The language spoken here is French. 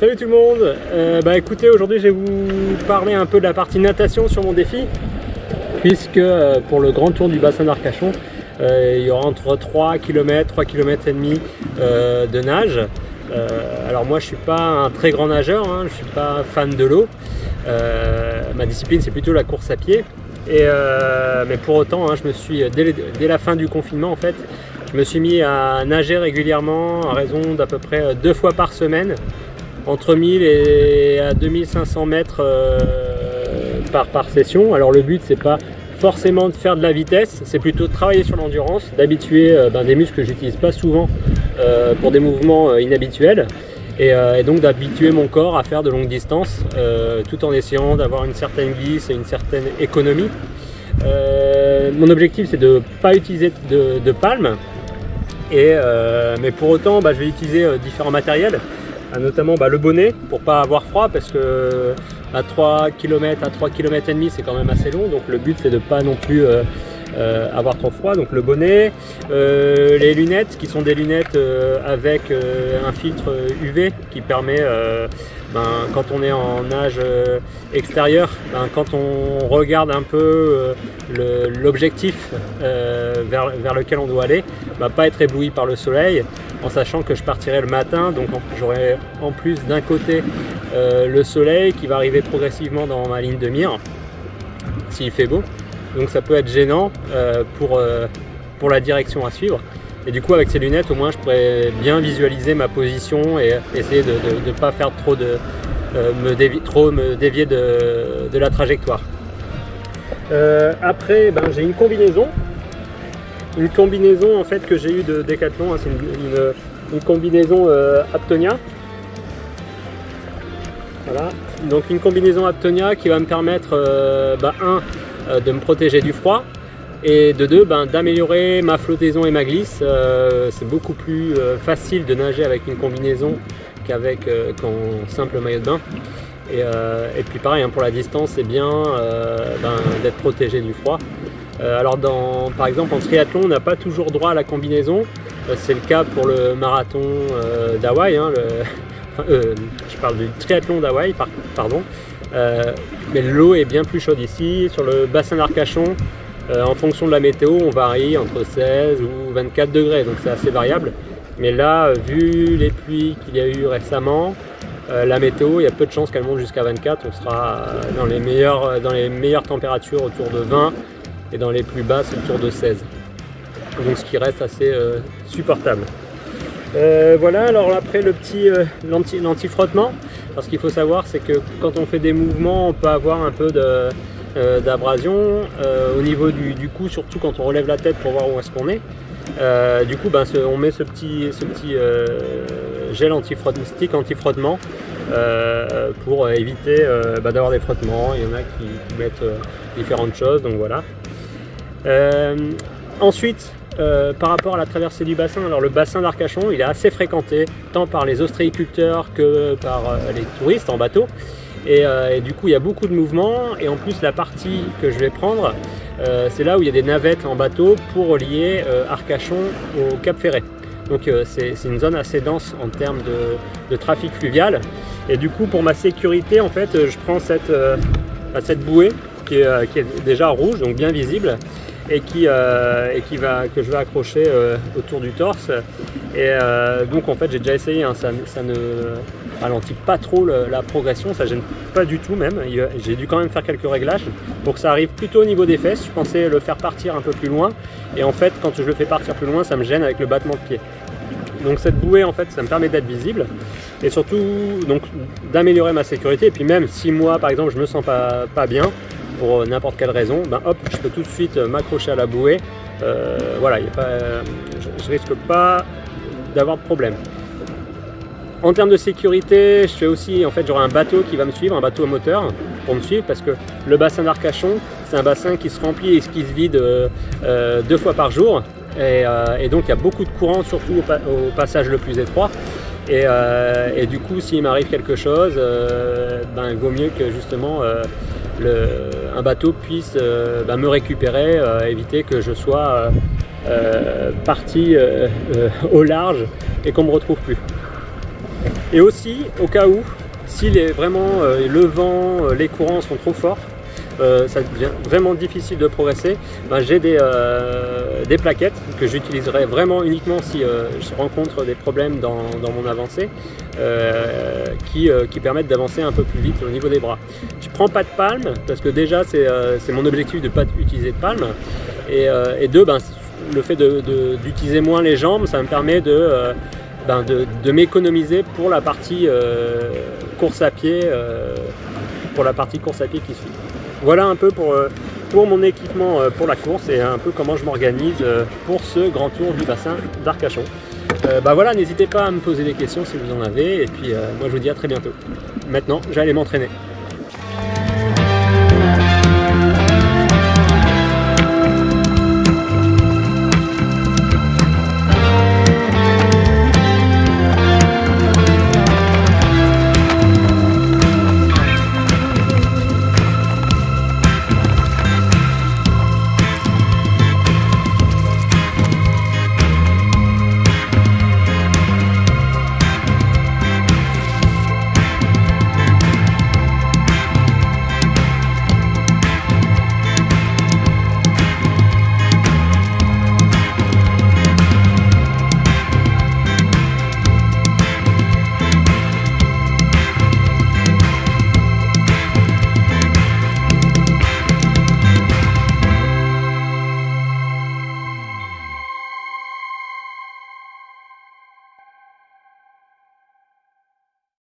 Salut tout le monde. Écoutez, aujourd'hui je vais vous parler un peu de la partie natation sur mon défi, puisque pour le grand tour du bassin d'Arcachon, il y aura entre 3 km, 3 km et demi de nage. Alors moi je suis pas un très grand nageur, hein, je suis pas fan de l'eau. Ma discipline c'est plutôt la course à pied. Mais pour autant, hein, je me suis dès la fin du confinement en fait, je me suis mis à nager régulièrement à raison d'à peu près 2 fois par semaine, entre 1000 et à 2500 mètres par session. Alors le but c'est pas forcément de faire de la vitesse, c'est plutôt de travailler sur l'endurance, d'habituer des muscles que j'utilise pas souvent pour des mouvements inhabituels. Et donc d'habituer mon corps à faire de longues distances tout en essayant d'avoir une certaine glisse et une certaine économie. Mon objectif c'est de ne pas utiliser de palme, mais pour autant je vais utiliser différents matériels, notamment le bonnet pour pas avoir froid, parce que à 3 km, à 3 km et demi c'est quand même assez long, donc le but c'est de pas non plus avoir trop froid. Donc le bonnet, les lunettes qui sont des lunettes avec un filtre UV qui permet quand on est en nage extérieur, quand on regarde un peu l'objectif vers lequel on doit aller, pas être ébloui par le soleil, en sachant que je partirai le matin, donc j'aurai en plus d'un côté le soleil qui va arriver progressivement dans ma ligne de mire s'il fait beau. Donc ça peut être gênant pour la direction à suivre. Et du coup avec ces lunettes au moins je pourrais bien visualiser ma position et essayer de ne pas faire trop me dévier de la trajectoire. Après j'ai une combinaison en fait que j'ai eu de Decathlon, hein, c'est une combinaison Aptonia. Voilà, donc une combinaison Aptonia qui va me permettre de me protéger du froid, et de 2 d'améliorer ma flottaison et ma glisse. C'est beaucoup plus facile de nager avec une combinaison qu'en simple maillot de bain. Et puis pareil, hein, pour la distance c'est bien d'être protégé du froid. Alors par exemple en triathlon on n'a pas toujours droit à la combinaison, c'est le cas pour le marathon d'Hawaï, hein, je parle du triathlon d'Hawaï, pardon. Mais l'eau est bien plus chaude ici. Sur le bassin d'Arcachon, en fonction de la météo, on varie entre 16 ou 24 degrés, donc c'est assez variable. Mais là, vu les pluies qu'il y a eu récemment, la météo, il y a peu de chances qu'elle monte jusqu'à 24. On sera dans les meilleures températures autour de 20 et dans les plus basses autour de 16. Donc ce qui reste assez supportable. Voilà, alors après le petit l'anti-frottement. Alors ce qu'il faut savoir c'est que quand on fait des mouvements on peut avoir un peu d'abrasion au niveau du cou, surtout quand on relève la tête pour voir où est-ce qu'on est. Du coup on met ce petit gel stick anti-frottement pour éviter d'avoir des frottements. Il y en a qui mettent différentes choses, donc voilà. Ensuite, par rapport à la traversée du bassin, alors le bassin d'Arcachon il est assez fréquenté tant par les ostréiculteurs que par les touristes en bateau, et du coup il y a beaucoup de mouvements, et en plus la partie que je vais prendre c'est là où il y a des navettes en bateau pour relier Arcachon au Cap Ferret. Donc c'est une zone assez dense en termes de trafic fluvial, et du coup pour ma sécurité en fait je prends cette bouée qui est déjà rouge, donc bien visible, et que je vais accrocher autour du torse. Et donc en fait j'ai déjà essayé, hein, ça ne ralentit pas trop la progression, ça gêne pas du tout même. J'ai dû quand même faire quelques réglages pour que ça arrive plutôt au niveau des fesses. Je pensais le faire partir un peu plus loin, et en fait quand je le fais partir plus loin ça me gêne avec le battement de pied. Donc cette bouée en fait ça me permet d'être visible, et surtout donc d'améliorer ma sécurité. Et puis même si moi par exemple je me sens pas bien pour n'importe quelle raison, hop, je peux tout de suite m'accrocher à la bouée. Voilà, je risque pas d'avoir de problème. En termes de sécurité, je fais aussi, en fait, j'aurai un bateau qui va me suivre, un bateau à moteur pour me suivre, parce que le bassin d'Arcachon, c'est un bassin qui se remplit et qui se vide 2 fois par jour, et donc il y a beaucoup de courant, surtout au passage le plus étroit. Et du coup, s'il m'arrive quelque chose, il vaut mieux que justement un bateau puisse me récupérer, éviter que je sois parti au large et qu'on ne me retrouve plus. Et aussi, au cas où, si vraiment le vent, les courants sont trop forts, ça devient vraiment difficile de progresser, ben, j'ai des plaquettes que j'utiliserai vraiment uniquement si je rencontre des problèmes dans mon avancée qui permettent d'avancer un peu plus vite au niveau des bras. Je ne prends pas de palme parce que déjà c'est mon objectif de ne pas utiliser de palme et deux, ben, le fait d'utiliser moins les jambes, ça me permet de m'économiser pour la partie course à pied qui suit. Voilà un peu pour mon équipement pour la course et un peu comment je m'organise pour ce grand tour du bassin d'Arcachon. Voilà, n'hésitez pas à me poser des questions si vous en avez et puis moi je vous dis à très bientôt. Maintenant, j'allais m'entraîner.